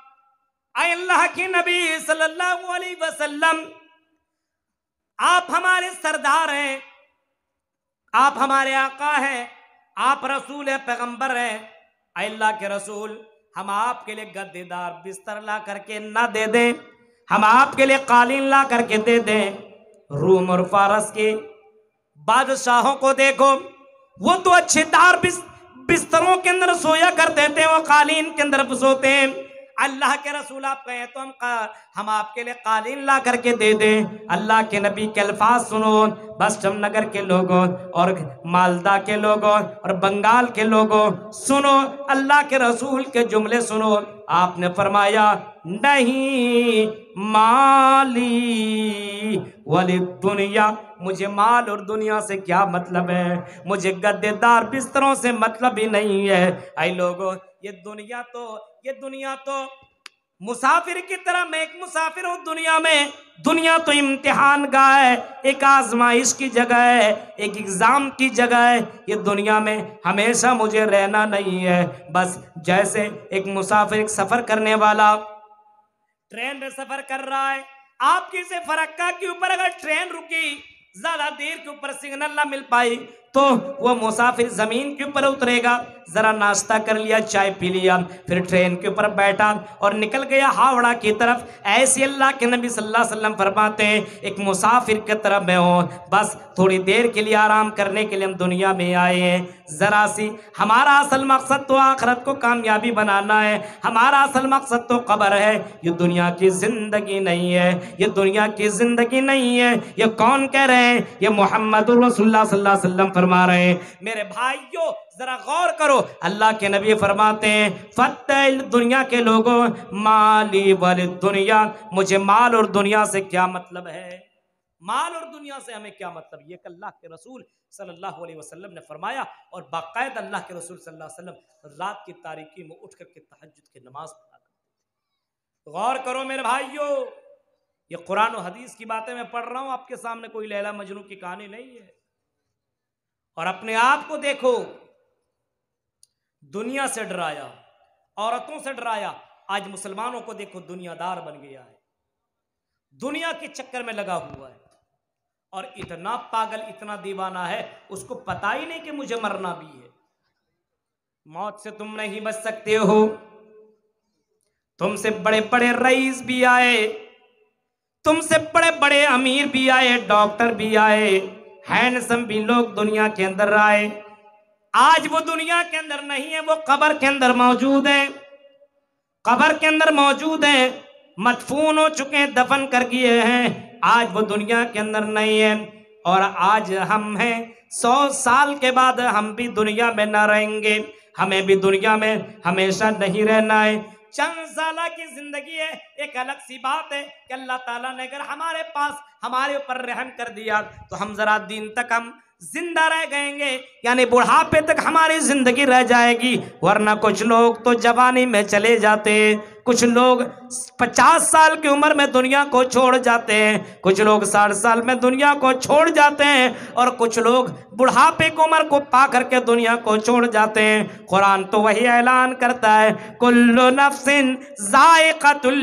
ऐ अल्लाह के नबी सल्लल्लाहु अलैहि वसल्लम, आप हमारे सरदार हैं, आप हमारे आका हैं, आप रसूल है, पैगंबर हैं। ऐ अल्लाह के रसूल, हम आपके लिए गद्देदार बिस्तर ला करके ना दे दें, हम आपके लिए कालीन ला करके दे दें। रूम और फारस के बादशाहों को देखो, वो तो अच्छेदार बिस्तरों के अंदर सोया करते थे, वो कालीन के अंदर सोते हैं। अल्लाह के रसूल आप कहें तो हम आपके लिए कालीन ला करके दे दें। अल्लाह के नबी के अल्फाज सुनो, बस जमनगर के लोगों और मालदा के लोगों और बंगाल के लोगों सुनो, अल्लाह के रसूल के जुमले सुनो। आपने फरमाया नहीं माली वली दुनिया, मुझे माल और दुनिया से क्या मतलब है, मुझे गद्देदार बिस्तरों से मतलब ही नहीं है। आई लोगों, ये दुनिया तो मुसाफिर की तरह, मैं एक मुसाफिर हूं दुनिया में। दुनिया तो इम्तिहान गाह है, एक आजमाइश की जगह है, एक एग्जाम की जगह है। ये दुनिया में हमेशा मुझे रहना नहीं है। बस जैसे एक मुसाफिर, एक सफर करने वाला ट्रेन में सफर कर रहा है, आपकी से फरक्का के ऊपर अगर ट्रेन रुकी, ज्यादा देर के ऊपर सिग्नल ना मिल पाई, तो वो मुसाफिर जमीन के ऊपर उतरेगा, जरा नाश्ता कर लिया, चाय पी लिया, फिर ट्रेन के ऊपर बैठा और निकल गया हावड़ा की तरफ। ऐसे अल्लाह के नबी सल्लल्लाहु अलैहि वसल्लम फरमाते हैं, एक मुसाफिर की तरफ मैं हूं, बस थोड़ी देर के लिए आराम करने के लिए हम दुनिया में आए हैं। जरा सी हमारा असल मकसद तो आखिरत को कामयाबी बनाना है, हमारा असल मकसद तो कब्र है। ये दुनिया की जिंदगी नहीं है, ये दुनिया की जिंदगी नहीं है। ये कौन कह रहे हैं? ये मोहम्मद रसूलुल्लाह सल्लल्लाहु अलैहि वसल्लम फरमा रहे हैं। मेरे भाइयों जरा गौर करो, अल्लाह के नबी फरमाते हैं फत्तल दुनिया के लोगों माली वाली दुनिया, मुझे माल और दुनिया से क्या मतलब है, माल और दुनिया से हमें क्या मतलब। ये अल्लाह के रसूल सल्लल्लाहु अलैहि वसल्लम ने फरमाया। और बाकायदा अल्लाह के रसूल सल्लल्लाहु अलैहि वसल्लम रात की तारीकी में उठ करके तहज्जुद की नमाज पढ़ा करते थे। गौर करो मेरे भाइयों, ये कुरान और हदीस की बातें मैं पढ़ रहा हूं आपके सामने, कोई लैला मजनू की कहानी नहीं है। और अपने आप को देखो, दुनिया से डराया, औरतों से डराया, आज मुसलमानों को देखो दुनियादार बन गया है, दुनिया के चक्कर में लगा हुआ है। और इतना पागल, इतना दीवाना है, उसको पता ही नहीं कि मुझे मरना भी है। मौत से तुम नहीं बच सकते हो। तुमसे बड़े बड़े रईस भी आए, तुमसे बड़े बड़े अमीर भी आए, डॉक्टर भी आए, हैंडसम भी लोग दुनिया के अंदर आए। आज वो दुनिया के अंदर नहीं है, वो कब्र के अंदर मौजूद है, कब्र के अंदर मौजूद है, मदफून हो चुके हैं, दफन कर दिए हैं। आज वो दुनिया के अंदर नहीं है। और आज हम हैं, 100 साल के बाद हम भी दुनिया में ना रहेंगे, हमें भी दुनिया में हमेशा नहीं रहना है। चंद साल की जिंदगी है। एक अलग सी बात है कि अल्लाह ताला ने अगर हमारे पास, हमारे ऊपर रहम कर दिया तो हम जरा दिन तक हम जिंदा रह गएंगे, यानी बुढ़ापे तक हमारी जिंदगी रह जाएगी। वरना कुछ लोग तो जवानी में चले जाते हैं, कुछ लोग 50 साल की उम्र में दुनिया को छोड़ जाते हैं, कुछ लोग 60 साल में दुनिया को छोड़ जाते हैं, और कुछ लोग बुढ़ापे की उम्र को पा करके दुनिया को छोड़ जाते हैं। कुरान तो वही ऐलान करता है, कुल्लु नफ्सिन जायकातुल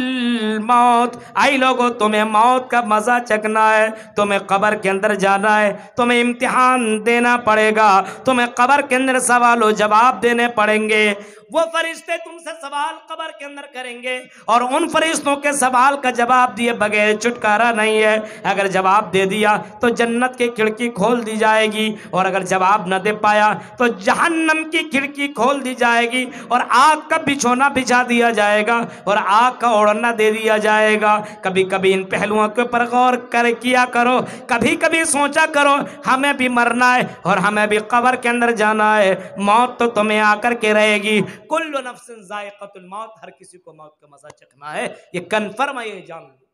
मौत। आई लोगों, तुम्हें मौत का मजा चखना है, तुम्हें कब्र के अंदर जाना है, तुम्हें इम्तिहान देना पड़ेगा, तुम्हें कब्र के अंदर सवाल जवाब देने पड़ेंगे। वो फरिश्ते तुमसे सवाल कब्र के अंदर करेंगे। जाएंगे और उन फरिश्तों के सवाल का जवाब दिए बगैर छुटकारा नहीं है। अगर जवाब दे दिया तो जन्नत की खिड़की खोल दी जाएगी और अगर जवाब न दे पाया तो जहन्नम की खिड़की खोल दी जाएगी और आग का बिछोना बिछा दिया जाएगा और आग का ओढ़ना दे दिया जाएगा। कभी कभी इन पहलुओं के ऊपर गौर कर किया करो, कभी कभी सोचा करो हमें भी मरना है और हमें भी कब्र के अंदर जाना है। मौत तो तुम्हें आकर के रहेगी। कुल्लु नफ्सिन जायक़तुल मौत, हर किसी को मौत का मजा चखना है, ये कन्फर्म है, ये जान लो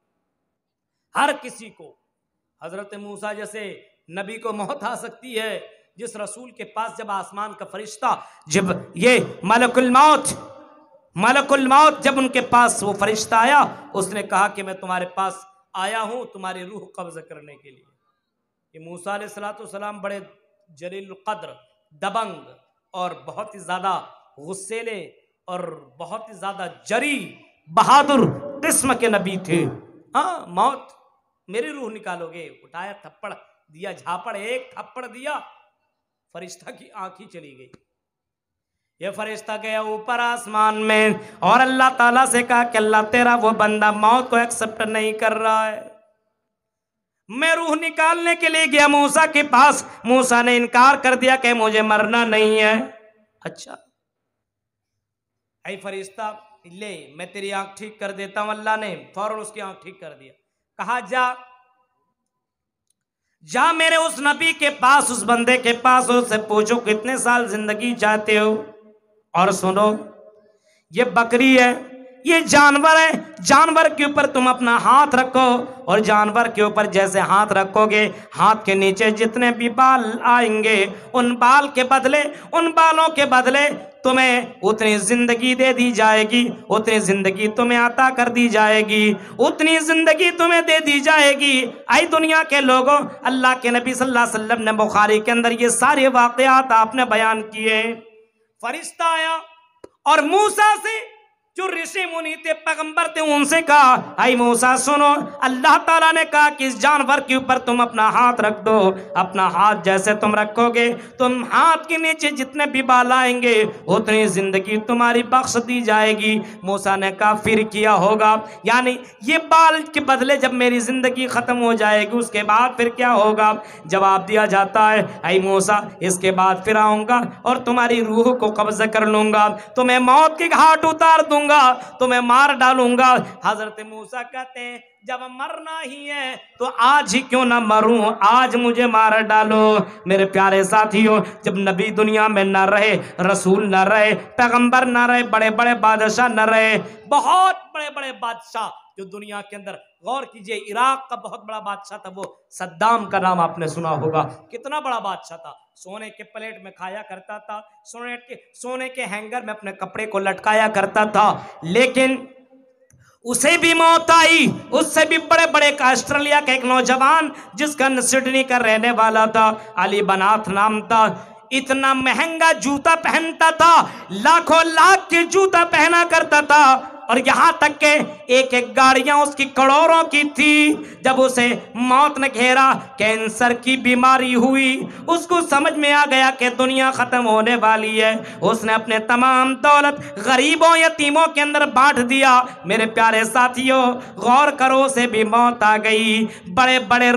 हर किसी को। हजरत मूसा जैसे नबी को मौत आ सकती है, जिस रसूल के पास जब आसमान का फरिश्ता जब ये मलकुल मौत जब उनके पास वो फरिश्ता आया, उसने कहा कि मैं तुम्हारे पास आया हूं तुम्हारी रूह कब्ज करने के लिए। ये मूसा अलैहिस्सलाम बड़े जलील कद्र, दबंग और बहुत ही ज्यादा गुस्सेले और बहुत ही ज्यादा जरी बहादुर किस्म के नबी थे। हाँ, मौत मेरी रूह निकालोगे, उठाया थप्पड़ दिया, झापड़ एक थप्पड़ दिया, फरिश्ता की आंख ही चली गई। ये फरिश्ता गया ऊपर आसमान में और अल्लाह ताला से कहा कि अल्लाह तेरा वो बंदा मौत को एक्सेप्ट नहीं कर रहा है। मैं रूह निकालने के लिए गया मूसा के पास, मूसा ने इनकार कर दिया कि मुझे मरना नहीं है। अच्छा ऐ फरिश्ता ले, मैं तेरी आंख ठीक कर देता हूं। अल्लाह ने फौरन उसकी आंख ठीक कर दिया। कहा जा मेरे उस नबी के पास, उस बंदे के पास, उससे पूछो कितने साल जिंदगी चाहते हो। और सुनो, ये बकरी है, ये जानवर है, जानवर के ऊपर तुम अपना हाथ रखो और जानवर के ऊपर जैसे हाथ रखोगे, हाथ के नीचे जितने भी बाल आएंगे उन बालों के बदले तुम्हें उतनी जिंदगी दे दी जाएगी, उतनी जिंदगी तुम्हें अता कर दी जाएगी, उतनी जिंदगी तुम्हें दे दी जाएगी। आई दुनिया के लोगों, अल्लाह के नबी सल्लल्लाहु अलैहि वसल्लम ने बुखारी के अंदर ये सारे वाकयात आपने बयान किए। फरिश्ता आया और मूसा से जो ऋषि मुनि थे, पैगंबर थे, उनसे कहा आई मूसा सुनो, अल्लाह ताला ने कहा कि इस जानवर के ऊपर तुम अपना हाथ रख दो। अपना हाथ जैसे तुम रखोगे, तुम हाथ के नीचे जितने भी बाल आएंगे उतनी जिंदगी तुम्हारी बख्श दी जाएगी। मूसा ने कहा फिर किया होगा, यानी ये बाल के बदले जब मेरी जिंदगी खत्म हो जाएगी उसके बाद फिर क्या होगा। जवाब दिया जाता है आई मूसा, इसके बाद फिर आऊंगा और तुम्हारी रूह को कब्जा कर लूंगा, तुम्हें मौत के घाट उतार दूंगा, तुम्हें मार डालूंगा। हजरत मूसा कहते हैं जब मरना ही है तो आज ही क्यों ना मरूं, आज मुझे मार डालो। मेरे प्यारे साथियों, जब नबी दुनिया में न रहे, रसूल न रहे, पैगंबर न रहे, बड़े बड़े बादशाह न रहे, बहुत बड़े बड़े बादशाह जो दुनिया के अंदर, गौर कीजिए, इराक का बहुत बड़ा बादशाह था वो सद्दाम का नाम आपने सुना होगा। कितना बड़ा बादशाह था, सोने के प्लेट में खाया करता था, सोने के हैंगर में अपने कपड़े को लटकाया करता था, लेकिन उसे भी मौत आई। उससे भी बड़े बड़े का ऑस्ट्रेलिया का एक नौजवान जिसका सिडनी का रहने वाला था, अली बनाथ नाम था, इतना महंगा जूता पहनता था, लाखों लाख के जूता पहना करता था और यहां तक के एक एक गाड़ियां उसकी करोड़ों की थी। जब उसे मौत ने घेरा, कैंसर की बीमारी हुई, उसको समझ में आ गया कि दुनिया खत्म होने वाली है। उसने अपने तमाम दौलत गरीबों यतीमों के अंदर बांट दिया। मेरे प्यारे साथियों, गौर करो, उसे भी मौत आ गई। बड़े बड़े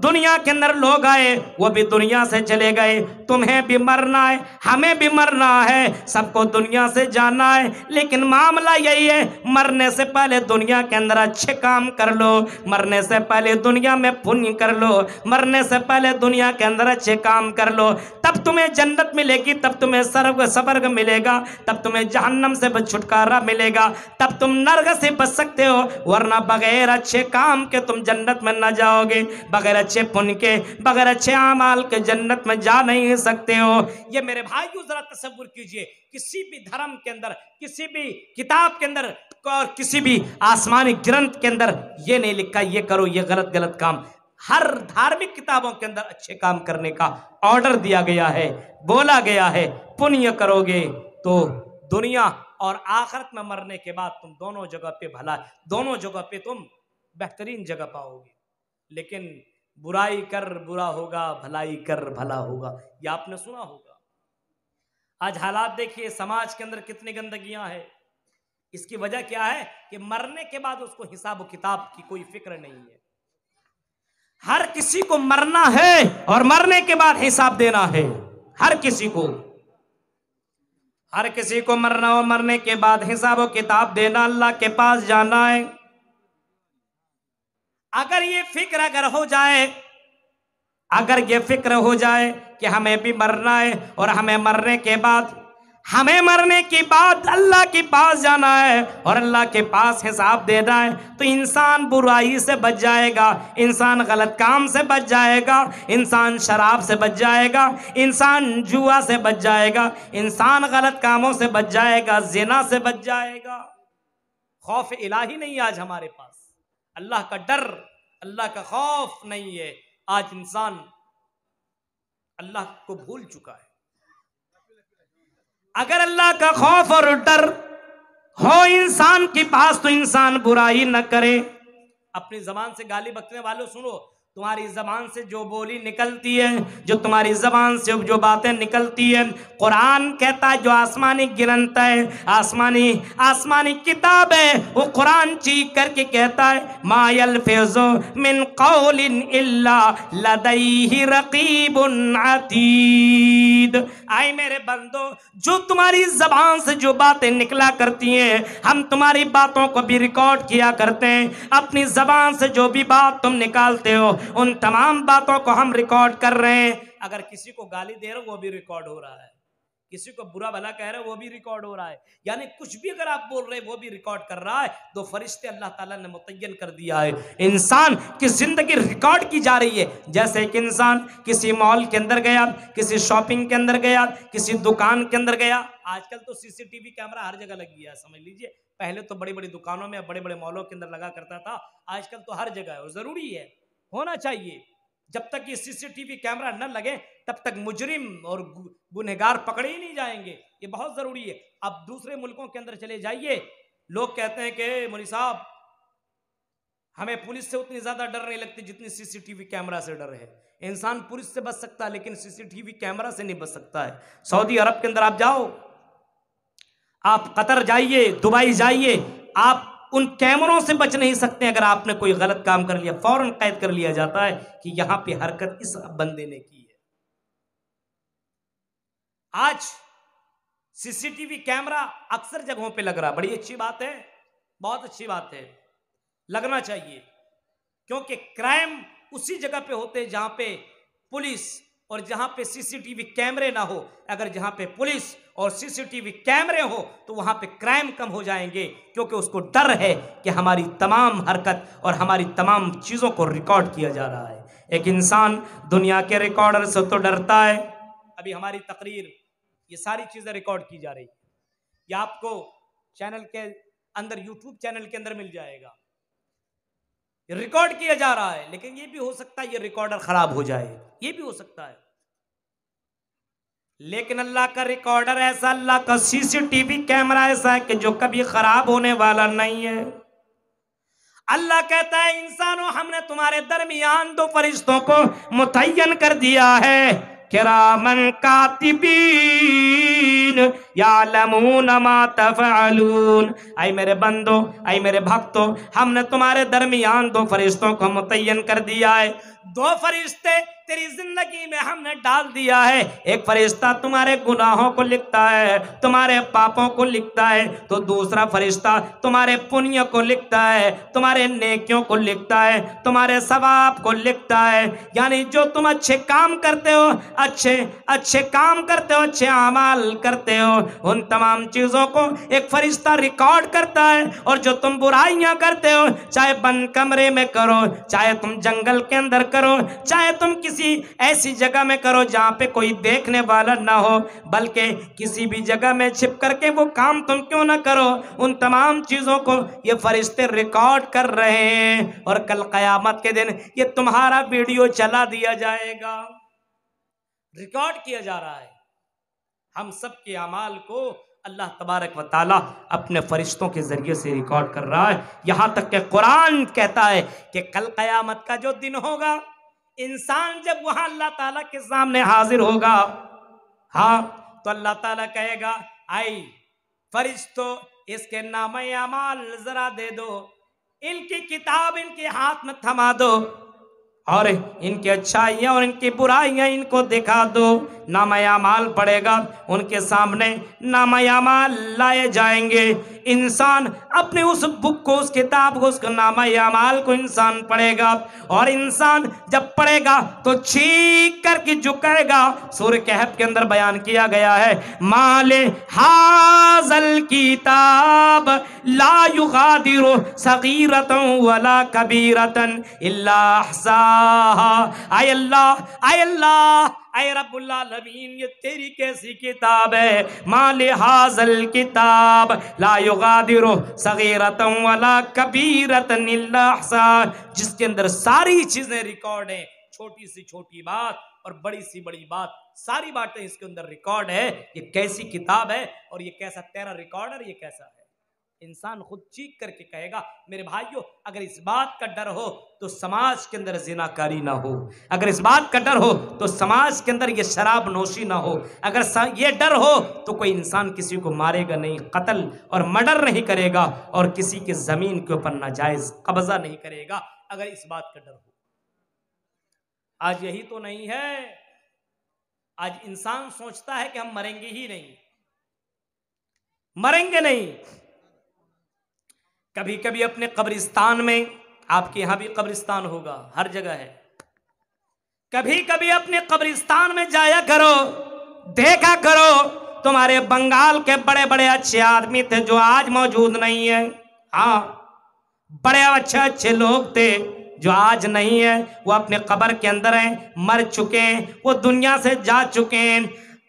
दुनिया के अंदर लोग आए, वो भी दुनिया से चले गए। तुम्हें भी मरना है, हमें भी मरना है, सबको दुनिया से जाना है, लेकिन मामला यही है, मरने से पहले दुनिया के अंदर अच्छे काम कर लो, मरने से पहले दुनिया में पुण्य कर लो, मरने से पहले दुनिया के अंदर अच्छे काम कर लो, तब तुम्हें जन्नत मिलेगी, तब तुम्हें स्वर्ग मिलेगा, तब तुम्हें जहन्नम से छुटकारा मिलेगा, तब तुम नरक से बच सकते हो। वरना बगैर अच्छे काम के तुम जन्नत में न जाओगे, बगैर अच्छे पुण्य के, बगैर अच्छे आमाल के जन्नत में जा नहीं सकते हो। ये मेरे भाइयों जरा तसव्वुर कीजिए, किसी भी धर्म के अंदर, किसी भी किताब के अंदर और किसी भी आसमानी ग्रंथ के अंदर ये नहीं लिखा ये करो ये गलत काम। हर धार्मिक किताबों के अंदर अच्छे काम करने का ऑर्डर दिया गया है, बोला गया है, पुण्य करोगे तो दुनिया और आखिरत में मरने के बाद तुम दोनों जगह पे भला, दोनों जगह पे तुम बेहतरीन जगह पाओगे। लेकिन बुराई कर बुरा होगा, भलाई कर भला होगा, ये आपने सुना होगा। आज हालात देखिए, समाज के अंदर कितनी गंदगियां है, इसकी वजह क्या है कि मरने के बाद उसको हिसाब व किताब की कोई फिक्र नहीं है। हर किसी को मरना है और मरने के बाद हिसाब देना है। हर किसी को मरना और मरने के बाद हिसाब व किताब देना, अल्लाह के पास जाना है। अगर ये फिक्र हो जाए कि हमें भी मरना है और हमें मरने के बाद अल्लाह के पास जाना है और अल्लाह के पास हिसाब देना है, तो इंसान बुराई से बच जाएगा, इंसान गलत काम से बच जाएगा, इंसान शराब से बच जाएगा, इंसान जुआ से बच जाएगा, इंसान गलत कामों से बच जाएगा, जिना से बच जाएगा। खौफ इलाही नहीं आज हमारे पास, अल्लाह का डर, अल्लाह का खौफ नहीं है। आज इंसान अल्लाह को भूल चुका है। अगर अल्लाह का खौफ और डर हो इंसान के पास तो इंसान बुराई न करे। अपनी जबान से गाली बकने वालों सुनो, तुम्हारी जबान से जो बोली निकलती है, जो तुम्हारी जबान से जो बातें निकलती है, कुरान कहता है जो आसमानी गिरंत है, आसमानी किताब है, वो कुरान चीख करके कहता है मा यल्फिज़ु मिन कौलिन इल्ला लदैहि रकीबुन अतीद। आए मेरे बंदो, जो तुम्हारी जबान से जो बातें निकला करती हैं, हम तुम्हारी बातों को भी रिकॉर्ड किया करते हैं। अपनी जबान से जो भी बात तुम निकालते हो उन तमाम बातों को हम रिकॉर्ड कर रहे हैं। अगर किसी को गाली दे रहे हो वो भी रिकॉर्ड हो रहा है, किसी को बुरा भला कह रहे हो वो भी रिकॉर्ड हो रहा है, यानी कुछ भी अगर आप बोल रहे हैं वो भी रिकॉर्ड कर रहा है। दो फरिश्ते अल्लाह ताला ने मुतय्यन कर दिया है, इंसान की जिंदगी रिकॉर्ड की जा रही है। जैसे एक इंसान किसी मॉल के अंदर गया, किसी शॉपिंग के अंदर गया, किसी दुकान के अंदर गया। आजकल तो सीसीटीवी कैमरा हर जगह लग गया है, समझ लीजिए। पहले तो बड़ी बड़ी दुकानों में, बड़े बड़े मॉलों के अंदर लगा करता था, आजकल तो हर जगह है। जरूरी है, होना चाहिए। जब तक ये सीसीटीवी कैमरा न लगे तब तक मुजरिम और गुनहगार पकड़े ही नहीं जाएंगे, ये बहुत जरूरी है। अब दूसरे मुल्कों के अंदर चले जाइए, लोग कहते हैं कि मौलवी साहब हमें पुलिस से उतनी ज्यादा डर नहीं लगती जितनी सीसीटीवी कैमरा से डर है। इंसान पुलिस से बच सकता है लेकिन सीसीटीवी कैमरा से नहीं बच सकता है। सऊदी अरब के अंदर आप जाओ, आप कतर जाइए, दुबई जाइए, आप उन कैमरों से बच नहीं सकते। अगर आपने कोई गलत काम कर लिया फौरन कैद कर लिया जाता है कि यहां पे हरकत इस बंदे ने की है। आज सीसीटीवी कैमरा अक्सर जगहों पे लग रहा, बड़ी अच्छी बात है, बहुत अच्छी बात है, लगना चाहिए। क्योंकि क्राइम उसी जगह पे होते हैं जहां पे पुलिस और जहां पे सीसीटीवी कैमरे ना हो। अगर जहां पे पुलिस और सीसीटीवी कैमरे हो तो वहां पे क्राइम कम हो जाएंगे, क्योंकि उसको डर है कि हमारी तमाम हरकत और हमारी तमाम चीजों को रिकॉर्ड किया जा रहा है। एक इंसान दुनिया के रिकॉर्डर से तो डरता है। अभी हमारी तकरीर, ये सारी चीजें रिकॉर्ड की जा रही है, ये आपको चैनल के अंदर, यूट्यूब चैनल के अंदर मिल जाएगा। रिकॉर्ड किया जा रहा है, लेकिन ये भी हो सकता है ये रिकॉर्डर खराब हो जाए, ये भी हो सकता है। लेकिन अल्लाह का रिकॉर्डर ऐसा, अल्लाह का सीसीटीवी कैमरा ऐसा है कि जो कभी खराब होने वाला नहीं है। अल्लाह कहता है इंसानों, हमने तुम्हारे दरमियान दो फरिश्तों को मुतय्यन कर दिया है, किरामन कातिबीन यालमून मा तफअलून। आई मेरे बंदो, आई मेरे भक्तों, हमने तुम्हारे दरमियान दो फरिश्तों को मुतय्यन कर दिया है। दो फरिश्ते तेरी जिंदगी में हमने डाल दिया है। एक फरिश्ता तुम्हारे गुनाहों को लिखता है, तुम्हारे पापों को लिखता है, तो दूसरा फरिश्ता तुम्हारे पुण्य को लिखता है, तुम्हारे नेकियों को लिखता है, तुम्हारे सवाब को लिखता है। यानी जो तुम अच्छे काम करते हो, अच्छे काम करते हो, अच्छे अमाल करते हो, उन तमाम चीजों को एक फरिश्ता रिकॉर्ड करता है। और जो तुम बुराइयां करते हो, चाहे बंद कमरे में करो, चाहे तुम जंगल के अंदर करो, चाहे तुम किसी ऐसी जगह में करो जहां पे कोई देखने वाला ना हो, बल्कि किसी भी जगह में छिप करके वो काम तुम क्यों ना करो, उन तमाम चीजों को ये फरिश्ते रिकॉर्ड कर रहे हैं। और कल कयामत के दिन ये तुम्हारा वीडियो चला दिया जाएगा, रिकॉर्ड किया जा रहा है। हम सब के अमाल को अल्लाह तबारक व ताला अपने फरिश्तों के जरिए से रिकॉर्ड कर रहा है। यहां तक कि कुरान कहता है कि कल कयामत का जो दिन होगा, इंसान जब वहां अल्लाह ताला के सामने हाजिर होगा, हाँ, तो अल्लाह ताला कहेगा आई फरिश्तों, इसके नामे अमाल जरा दे दो, इनकी किताब इनके हाथ में थमा दो और इनकी अच्छाइयाँ और इनकी बुराइयाँ इनको दिखा दो। नामा-ए-आमाल पड़ेगा, उनके सामने नामा-ए-आमाल लाए जाएंगे। इंसान अपने उस बुक को, उस किताब को, उसका नामा-ए-आमाल को इंसान पढ़ेगा और इंसान जब पढ़ेगा तो चीख करके झुकेगा। सूरह कहफ के अंदर बयान किया गया है, माले हाज़ल किताब ला युगादिरु सगीरतन वला कबीरतन इल्ला अहसाहा। आय अल्लाह, आय अल्लाह, आय रब्बुल आलमीन, ये तेरी कैसी किताब है। माले हाज़ल किताब ला युगादिरु सगीरतन वला कबीरतन इल्ला अहसाहा, जिसके अंदर सारी चीजें रिकॉर्ड है, छोटी सी छोटी बात और बड़ी सी बड़ी बात, सारी बातें इसके अंदर रिकॉर्ड है। ये कैसी किताब है और ये कैसा तेरा रिकॉर्डर, ये कैसा है। इंसान खुद चीख करके कहेगा। मेरे भाइयों, अगर इस बात का डर हो तो समाज के अंदर जिनाकारी ना हो, अगर इस बात का डर हो तो समाज के अंदर ये शराब नोशी ना हो, अगर ये डर हो तो कोई इंसान किसी को मारेगा नहीं, कत्ल और मर्डर नहीं करेगा और किसी के जमीन के ऊपर नाजायज कब्जा नहीं करेगा, अगर इस बात का डर हो। आज यही तो नहीं है। आज इंसान सोचता है कि हम मरेंगे ही नहीं, मरेंगे नहीं। कभी कभी अपने कब्रिस्तान में, आपके यहां भी कब्रिस्तान होगा, हर जगह है, कभी कभी अपने कब्रिस्तान में जाया करो, देखा करो। तुम्हारे बंगाल के बड़े बड़े अच्छे आदमी थे जो आज मौजूद नहीं है। हाँ, बड़े अच्छे अच्छे लोग थे जो आज नहीं है, वो अपने कब्र के अंदर हैं, मर चुके हैं, वो दुनिया से जा चुके हैं।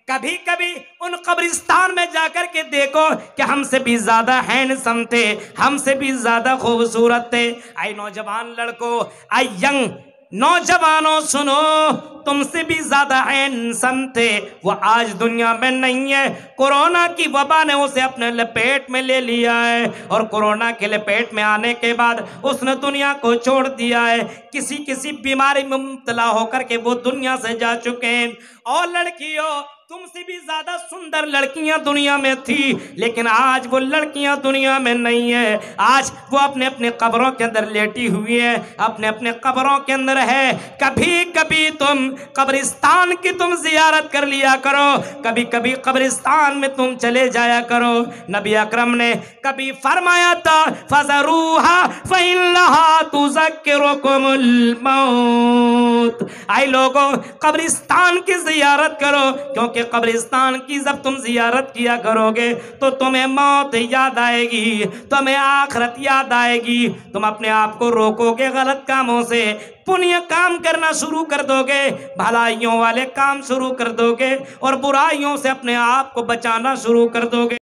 कभी कभी उन कब्रिस्तान में जाकर के देखो कि हमसे भी ज्यादा हैंडसम थे, हमसे भी ज्यादा खूबसूरत थे। आई नौजवान लड़कों, आई यंग नौजवानों, सुनो, तुमसे भी ज्यादा हैंडसम थे, वो आज दुनिया में नहीं है। कोरोना की वबा ने उसे अपने लपेट में ले लिया है और कोरोना के लपेट में आने के बाद उसने दुनिया को छोड़ दिया है। किसी किसी बीमारी में मुब्तला होकर के वो दुनिया से जा चुके हैं। और लड़कियों, तुमसे भी ज्यादा सुंदर लड़कियां दुनिया में थी, लेकिन आज वो लड़कियां दुनिया में नहीं है। आज वो अपने अपने कब्रों के अंदर लेटी हुई है, अपने अपने कब्रों के अंदर है। कभी कभी तुम कब्रिस्तान की तुम जियारत कर लिया करो, कभी कभी कब्रिस्तान में तुम चले जाया करो। नबी अकरम ने कभी फरमाया था, फज़रूहा फ़इन्नहा तुज़क्किरुकुमुल मौत। आई लोगों, कब्रिस्तान की जियारत करो, क्योंकि कब्रिस्तान की जब तुम जियारत किया करोगे तो तुम्हें मौत याद आएगी, तुम्हें आखिरत याद आएगी। तुम अपने आप को रोकोगे गलत कामों से, पुण्य काम करना शुरू कर दोगे, भलाइयों वाले काम शुरू कर दोगे और बुराइयों से अपने आप को बचाना शुरू कर दोगे।